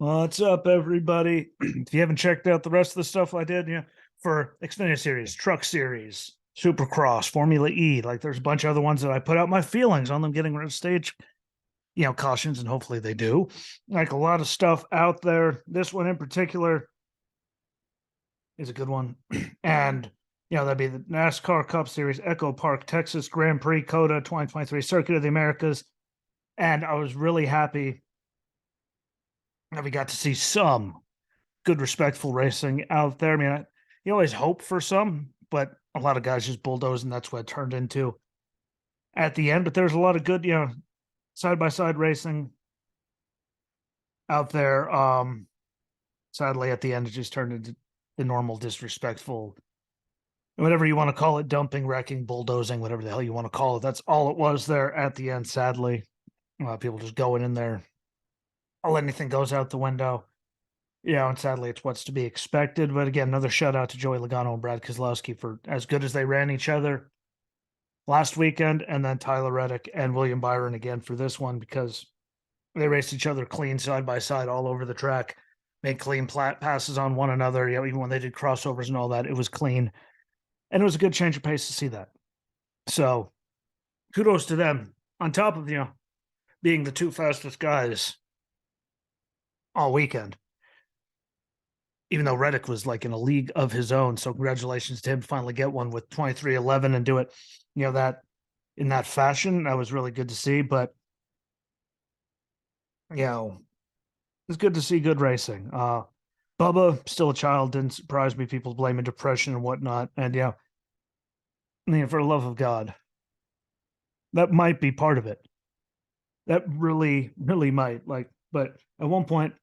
What's up, everybody? If you haven't checked out the rest of the stuff I did, for Xfinity Series, Truck Series, Supercross, Formula E, like there's a bunch of other ones that I put out my feelings on them getting rid of stage, cautions, and hopefully they do. Like a lot of stuff out there. This one in particular is a good one. And, that'd be the NASCAR Cup Series, Echo Park, Texas Grand Prix, COTA 2023, Circuit of the Americas. And I was really happy that we got to see some good, respectful racing out there. I mean, you always hope for some, but a lot of guys just bulldoze, and that's what it turned into at the end. But there's a lot of good, side by side racing out there. Sadly, at the end, it just turned into the normal disrespectful, whatever you want to call it, dumping, wrecking, bulldozing, whatever the hell you want to call it. That's all it was there at the end. Sadly, people just going in there. All anything goes out the window. And sadly, it's what's to be expected. But again, another shout out to Joey Logano and Brad Keselowski for as good as they ran each other last weekend, and then Tyler Reddick and William Byron again for this one, because they raced each other clean side by side all over the track, made clean passes on one another. Even when they did crossovers and all that, it was clean. And it was a good change of pace to see that. So kudos to them. On top of, being the two fastest guys all weekend, even though Reddick was like in a league of his own. So congratulations to him to finally get one with 23:11 and do it, that in that fashion. That was really good to see. But, it's good to see good racing. Bubba, still a child, didn't surprise me. People blaming depression and whatnot. And, for the love of God, that might be part of it. That really, really might. But at one point,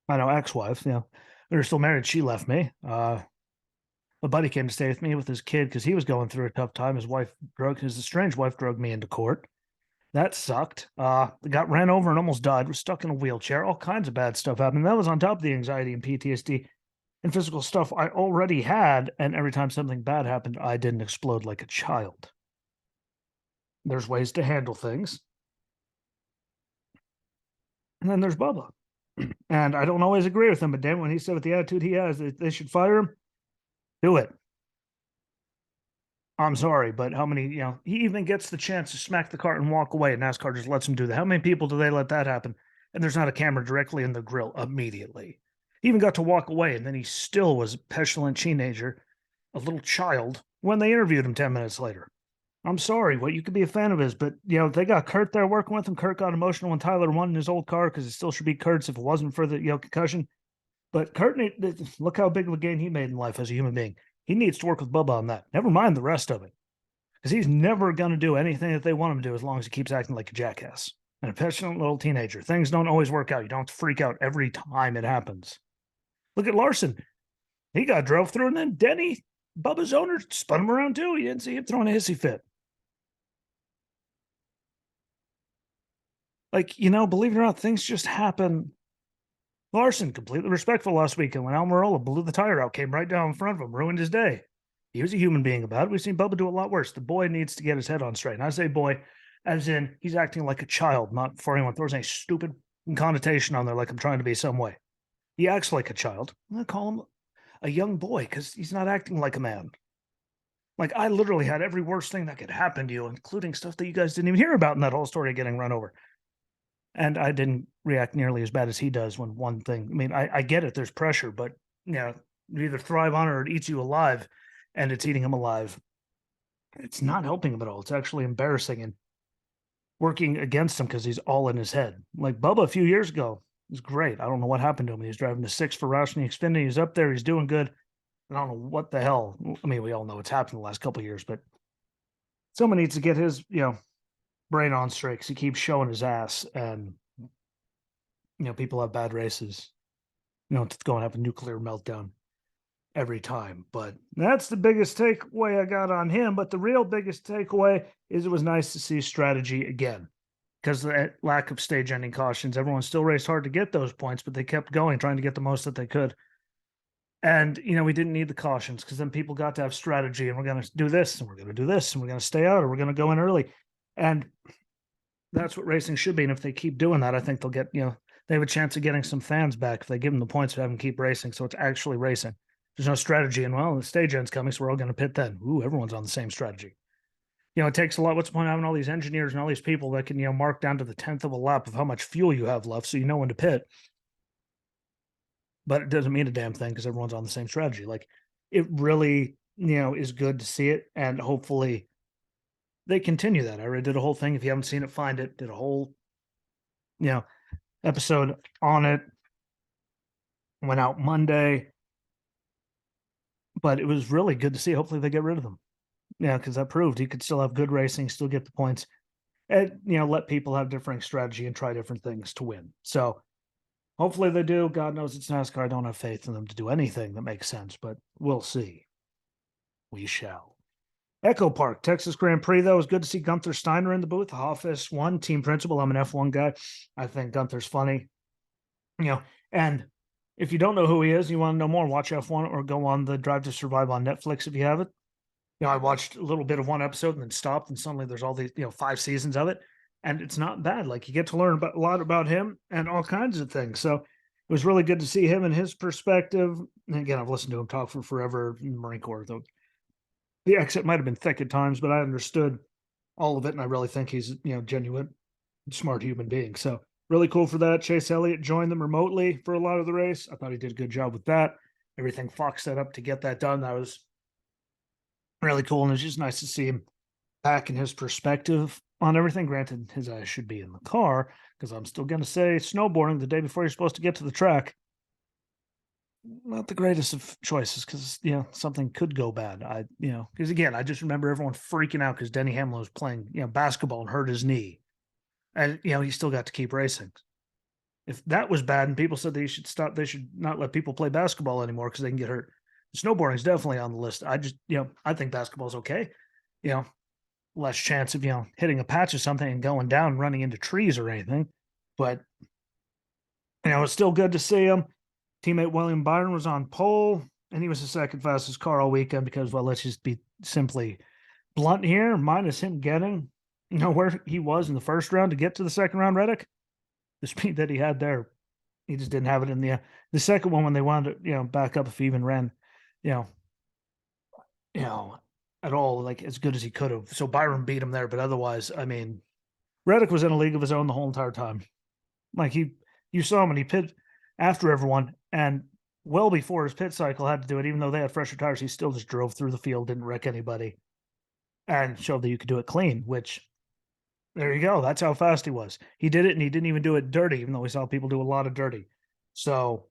I know ex-wife, we were still married. She left me. A buddy came to stay with me with his kid because he was going through a tough time. His estranged wife drug me into court. That sucked. Got ran over and almost died. Was stuck in a wheelchair. All kinds of bad stuff happened. That was on top of the anxiety and PTSD and physical stuff I already had. And every time something bad happened, I didn't explode like a child. There's ways to handle things. And then there's Bubba. And I don't always agree with him, but damn, when he said with the attitude he has, they should fire him, do it. I'm sorry, but how many, he even gets the chance to smack the car and walk away, and NASCAR just lets him do that. How many people do they let that happen? And there's not a camera directly in the grill immediately. He even got to walk away, and then he still was a petulant teenager, a little child, when they interviewed him 10 minutes later. I'm sorry, you could be a fan of his, but, they got Kurt there working with him. Kurt got emotional when Tyler won in his old car because it still should be Kurt's if it wasn't for the, concussion. But Kurt, look how big of a gain he made in life as a human being. He needs to work with Bubba on that. Never mind the rest of it. Because he's never going to do anything that they want him to do as long as he keeps acting like a jackass and a petulant little teenager. Things don't always work out. You don't have to freak out every time it happens. Look at Larson. He got drove through, and then Denny, Bubba's owner, spun him around too. You didn't see him throwing a hissy fit. Believe it or not, things just happen. Larson, completely respectful last weekend when Almirola blew the tire out, came right down in front of him, ruined his day. He was a human being about it. We've seen Bubba do a lot worse. The boy needs to get his head on straight. And I say boy, as in he's acting like a child, not for anyone throws any stupid connotation on there like I'm trying to be some way. He acts like a child. I'm going to call him a young boy because he's not acting like a man. I literally had every worst thing that could happen to you, including stuff that you guys didn't even hear about in that whole story of getting run over. And I didn't react nearly as bad as he does when one thing. I mean, I get it. There's pressure, but you either thrive on it or it eats you alive, and it's eating him alive. It's not helping him at all. It's actually embarrassing and working against him because he's all in his head. Like Bubba a few years ago was great. I don't know what happened to him. He's driving the 6 for Roush and Xfinity. He's up there. He's doing good. I don't know what the hell. I mean, we all know what's happened the last couple of years, but someone needs to get his, brain on straight because he keeps showing his ass, and people have bad races. To go and have a nuclear meltdown every time. But that's the biggest takeaway I got on him. But the real biggest takeaway is it was nice to see strategy again, because the lack of stage ending cautions, everyone still raced hard to get those points, but they kept going, trying to get the most that they could. And, we didn't need the cautions because then people got to have strategy, and we're going to do this, and we're going to do this, and we're going to stay out, or we're going to go in early. And that's what racing should be. And if they keep doing that, I think they'll get, they have a chance of getting some fans back if they give them the points to have them keep racing. So it's actually racing. There's no strategy. And well, the stage end's coming, so we're all going to pit then. Ooh, everyone's on the same strategy. It takes a lot. What's the point of having all these engineers and all these people that can, mark down to the 10th of a lap of how much fuel you have left so you know when to pit? But it doesn't mean a damn thing because everyone's on the same strategy. Like, it really, is good to see it. And hopefully they continue that. I already did a whole thing. If you haven't seen it, find it. Did a whole, episode on it. Went out Monday. But it was really good to see. Hopefully they get rid of them. Yeah, because that proved he could still have good racing, still get the points, and let people have differing strategy and try different things to win. So hopefully they do. God knows it's NASCAR. I don't have faith in them to do anything that makes sense, but we'll see. We shall. Echo Park, Texas Grand Prix, though. It was good to see Gunther Steiner in the booth. Hoffus won, team principal. I'm an F1 guy. I think Gunther's funny. And if you don't know who he is, you want to know more, watch F1 or go on the Drive to Survive on Netflix if you have it. I watched a little bit of one episode and then stopped, and suddenly there's all these, 5 seasons of it, and it's not bad. Like, you get to learn a lot about him and all kinds of things. So it was really good to see him and his perspective. And again, I've listened to him talk for forever in the Marine Corps, though the accent might have been thick at times, but I understood all of it, and I really think he's, genuine, smart human being. So really cool for that. Chase Elliott joined them remotely for a lot of the race. I thought he did a good job with that. Everything Fox set up to get that done. That was really cool, and it's just nice to see him back in his perspective on everything. Granted, his eyes should be in the car, because I'm still going to say snowboarding the day before you're supposed to get to the track, not the greatest of choices, because something could go bad. Because again, I just remember everyone freaking out because Denny Hamlin was playing basketball and hurt his knee, and he still got to keep racing. If that was bad and people said they should stop, they should not let people play basketball anymore because they can get hurt. Snowboarding is definitely on the list. I just, I think basketball's okay. Less chance of, hitting a patch of something and going down, running into trees or anything. But, it's still good to see him. Teammate William Byron was on pole, and he was the second fastest car all weekend because, well, let's just be simply blunt here, minus him getting, where he was in the first round to get to the second round, Reddick. The speed that he had there, he just didn't have it in the second one when they wanted to, back up if he even ran, at all, like, as good as he could have. So Byron beat him there, but otherwise, I mean, Reddick was in a league of his own the whole entire time. Like, you saw him and he pit after everyone, and well before his pit cycle had to do it, even though they had fresher tires, he still just drove through the field, didn't wreck anybody, and showed that you could do it clean, which, there you go. That's how fast he was. He did it, and he didn't even do it dirty, even though we saw people do a lot of dirty. So,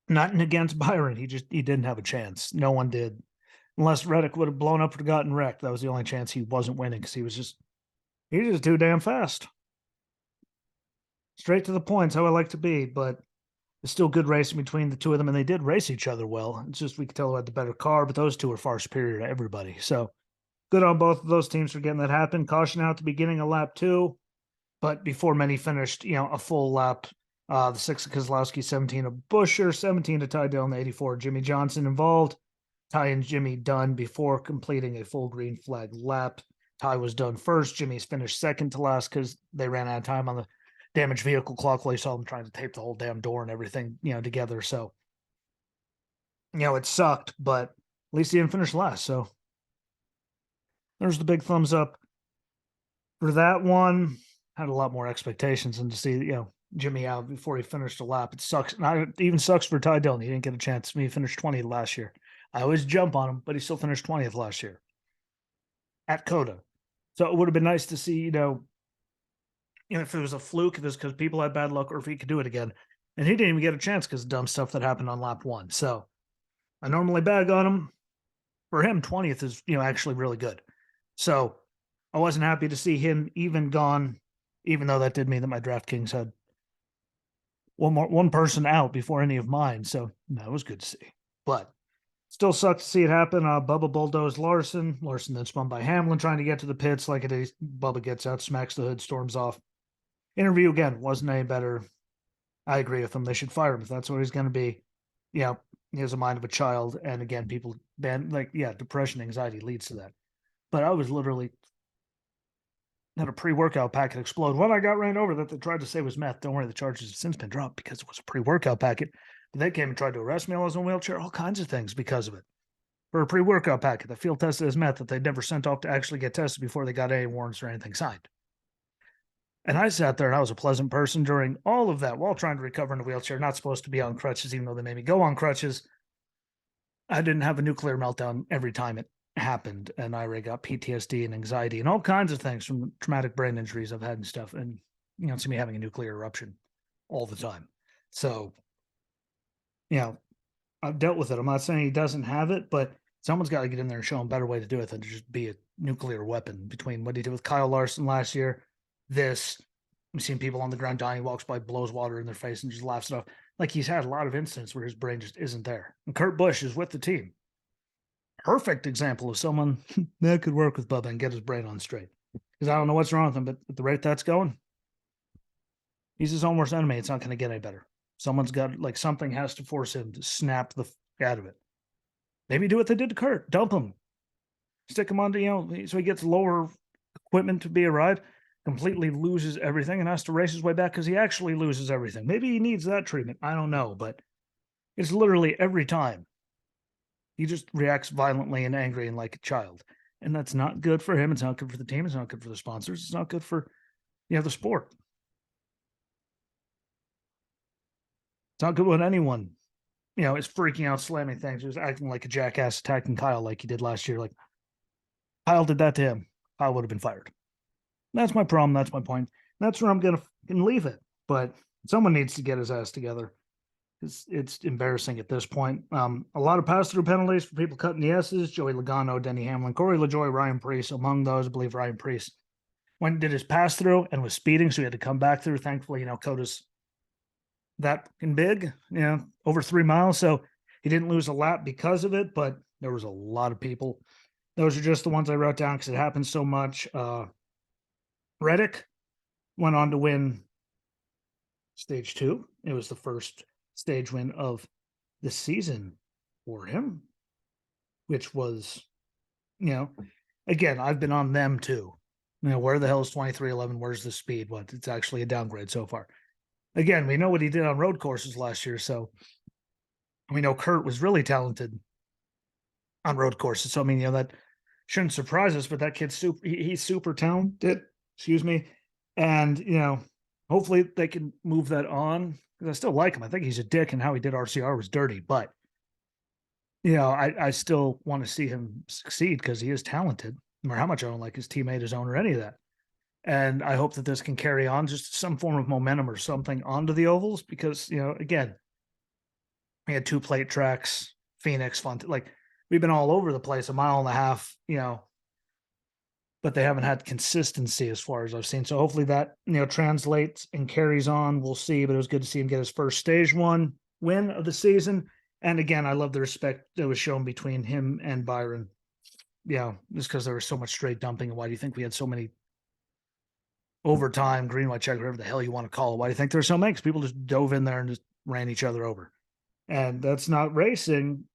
nothing against Byron. He didn't have a chance. No one did. Unless Reddick would have blown up or gotten wrecked. That was the only chance he wasn't winning, because he was just too damn fast. Straight to the points, how I like to be, but it's still good racing between the two of them, and they did race each other well. It's just we could tell who had the better car, but those two are far superior to everybody. So good on both of those teams for getting that happen. Caution out at the beginning of lap 2, but before many finished, a full lap. The 6 of Kozlowski, 17 of Buescher, 17 to Ty Dillon, 84 Jimmy Johnson involved. Ty and Jimmy done before completing a full green flag lap. Ty was done first. Jimmy's finished second to last because they ran out of time on the damaged vehicle clock. While you saw them trying to tape the whole damn door and everything, together. So, it sucked, but at least he didn't finish last. So there's the big thumbs up for that one. Had a lot more expectations than to see, Jimmy out before he finished a lap. It sucks. And it even sucks for Ty Dillon. He didn't get a chance. He finished 20th last year. I always jump on him, but he still finished 20th last year at COTA. So it would have been nice to see, if it was a fluke, if it was because people had bad luck, or if he could do it again. And he didn't even get a chance because of dumb stuff that happened on lap 1. So I normally bag on him. For him, 20th is, actually really good. So I wasn't happy to see him even gone, even though that did mean that my DraftKings had one person out before any of mine. So that was good to see. But still sucks to see it happen. Bubba bulldozed Larson. Larson then spun by Hamlin trying to get to the pits. Like it is, Bubba gets out, smacks the hood, storms off. Interview again wasn't any better. I agree with him. They should fire him if that's what he's going to be. He has a mind of a child. And again, people depression, anxiety leads to that. But I was literally had a pre-workout packet explode. One I got ran over that they tried to say was meth. Don't worry, the charges have since been dropped because it was a pre-workout packet. But they came and tried to arrest me while I was in a wheelchair, all kinds of things because of it. For a pre-workout packet that field tested as meth that they'd never sent off to actually get tested before they got any warrants or anything signed. And I sat there and I was a pleasant person during all of that while trying to recover in a wheelchair, not supposed to be on crutches, even though they made me go on crutches. I didn't have a nuclear meltdown every time it happened. And I got PTSD and anxiety and all kinds of things from traumatic brain injuries I've had and stuff. And, it's me having a nuclear eruption all the time. So, I've dealt with it. I'm not saying he doesn't have it, but someone's got to get in there and show him a better way to do it than to just be a nuclear weapon. Between what he did with Kyle Larson last year, we've seen people on the ground dying. He walks by, blows water in their face, and just laughs it off. Like, he's had a lot of incidents where his brain just isn't there. And Kurt Busch is with the team. Perfect example of someone that could work with Bubba and get his brain on straight. Because I don't know what's wrong with him, but at the rate that's going, he's his own worst enemy. It's not going to get any better. Something has to force him to snap the out of it. Maybe do what they did to Kurt. Dump him. Stick him onto, so he gets lower equipment to be a ride, completely loses everything and has to race his way back because he actually loses everything. Maybe he needs that treatment. I don't know, but it's literally every time. He just reacts violently and angry and like a child. And that's not good for him. It's not good for the team. It's not good for the sponsors. It's not good for, the sport. It's not good when anyone, is freaking out, slamming things, just acting like a jackass, attacking Kyle like he did last year. Like, Kyle did that to him. Kyle would have been fired. That's my problem. That's my point. That's where I'm going to leave it. But someone needs to get his ass together. It's embarrassing at this point. A lot of pass-through penalties for people cutting the S's. Joey Logano, Denny Hamlin, Corey LaJoie, Ryan Prix. Among those, I believe Ryan Prix went and did his pass-through and was speeding, so he had to come back through. Thankfully, COTA's that big, over 3 miles. So he didn't lose a lap because of it, but there was a lot of people. Those are just the ones I wrote down because it happened so much. Reddick went on to win stage 2. It was the first stage win of the season for him, which was, again, I've been on them too. Where the hell is 2311? Where's the speed? It's actually a downgrade so far. Again, we know what he did on road courses last year, so we know Kurt was really talented on road courses. So, that shouldn't surprise us, but that kid's he's super talented, excuse me. And, hopefully they can move that on. I still like him. I think he's a dick, and how he did RCR was dirty. But, I still want to see him succeed because he is talented, no matter how much I don't like his teammate, his owner, any of that. And I hope that this can carry on just some form of momentum or something onto the ovals because, again, we had 2 plate tracks, Phoenix, we've been all over the place, 1.5 miles, but they haven't had consistency as far as I've seen. So hopefully that, translates and carries on. We'll see, but it was good to see him get his first stage 1 win of the season. And again, I love the respect that was shown between him and Byron. Just because there was so much straight dumping. And why do you think we had so many overtime, green, white check, whatever the hell you want to call it? Why do you think there were so many? Because people just dove in there and just ran each other over. And that's not racing.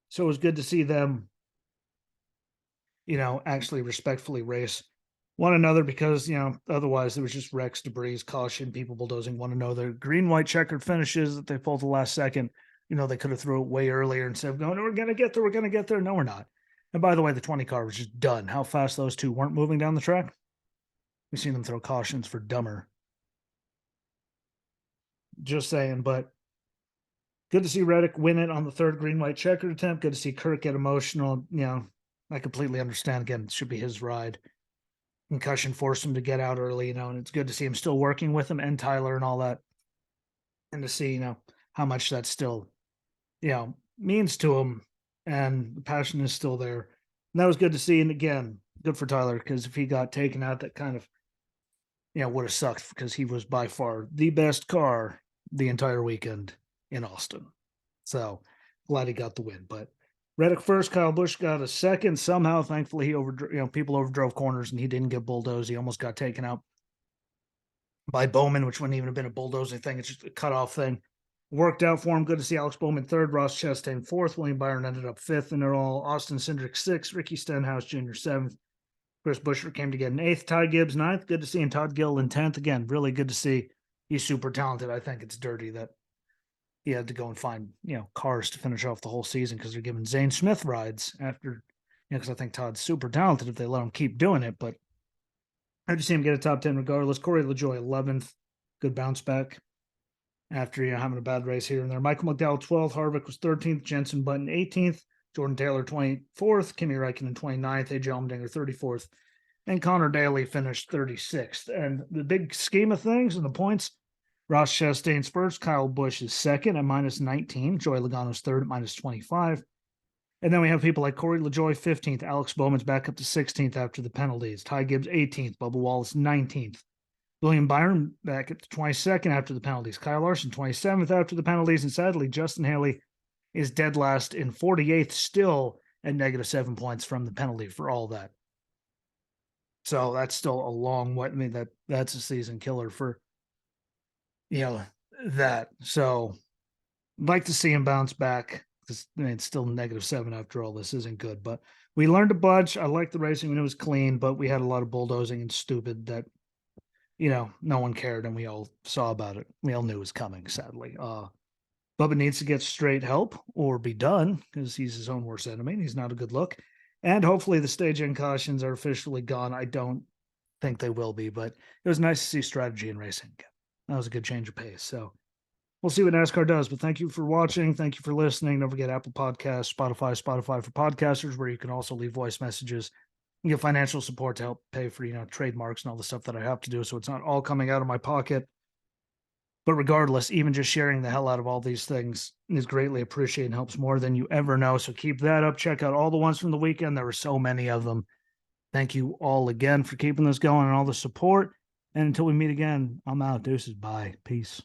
So it was good to see them, actually respectfully race one another because, otherwise there was just wrecks, debris, caution, people bulldozing one another. Green, white checkered finishes that they pulled the last second. They could have threw it way earlier instead of going, no, we're going to get there. We're going to get there. No, we're not. And by the way, the 20 car was just done. How fast those two weren't moving down the track. We've seen them throw cautions for dumber. Just saying, but good to see Reddick win it on the 3rd green, white checkered attempt. Good to see Kurt get emotional. I completely understand. Again, it should be his ride. Concussion forced him to get out early, and it's good to see him still working with him and Tyler and all that. And to see, how much that still, means to him. And the passion is still there. And that was good to see. And again, good for Tyler, because if he got taken out, that kind of, would have sucked because he was by far the best car the entire weekend in Austin. So glad he got the win. But Reddick first, Kyle Busch got a second. Somehow, thankfully, people overdrove corners and he didn't get bulldozed. He almost got taken out by Bowman, which wouldn't even have been a bulldozing thing. It's just a cutoff thing. Worked out for him. Good to see Alex Bowman 3rd, Ross Chastain 4th, William Byron ended up 5th, and they're all Austin Cindric 6th, Ricky Stenhouse Jr. 7th, Chris Buescher came to get an 8th, Ty Gibbs 9th. Good to see him. Todd Gilliland 10th. Again, really good to see. He's super talented. I think it's dirty that he had to go and find, cars to finish off the whole season because they're giving Zane Smith rides after, because I think Todd's super talented if they let him keep doing it. But I just see him get a top 10 regardless. Corey LaJoie 11th. Good bounce back after having a bad race here and there. Michael McDowell 12th. Harvick was 13th. Jensen Button 18th. Jordan Taylor 24th. Kimi Räikkönen 29th. AJ Allmendinger 34th. And Connor Daly finished 36th. And the big scheme of things and the points, Ross Chastain's first. Kyle Busch is second at -19. Joey Logano's third at -25. And then we have people like Corey LaJoie 15th. Alex Bowman's back up to 16th after the penalties. Ty Gibbs 18th. Bubba Wallace 19th. William Byron back up to 22nd after the penalties. Kyle Larson 27th after the penalties. And sadly, Justin Haley is dead last in 48th, still at -7 points from the penalty for all that. So that's still a long way. I mean, that's a season killer for, that. So I'd like to see him bounce back because it's still -7 after all. This isn't good, but we learned a bunch. I liked the racing when it was clean, but we had a lot of bulldozing and stupid that, no one cared and we all saw about it. We all knew it was coming, sadly. Bubba needs to get straight help or be done because he's his own worst enemy. And he's not a good look. And hopefully the stage end cautions are officially gone. I don't think they will be, but it was nice to see strategy in racing. That was a good change of pace. So we'll see what NASCAR does. But thank you for watching. Thank you for listening. Don't forget Apple Podcasts, Spotify for podcasters, where you can also leave voice messages and get financial support to help pay for, trademarks and all the stuff that I have to do. So it's not all coming out of my pocket. But regardless, even just sharing the hell out of all these things is greatly appreciated and helps more than you ever know. So keep that up. Check out all the ones from the weekend. There were so many of them. Thank you all again for keeping this going and all the support. And until we meet again, I'm out. Deuces. Bye. Peace.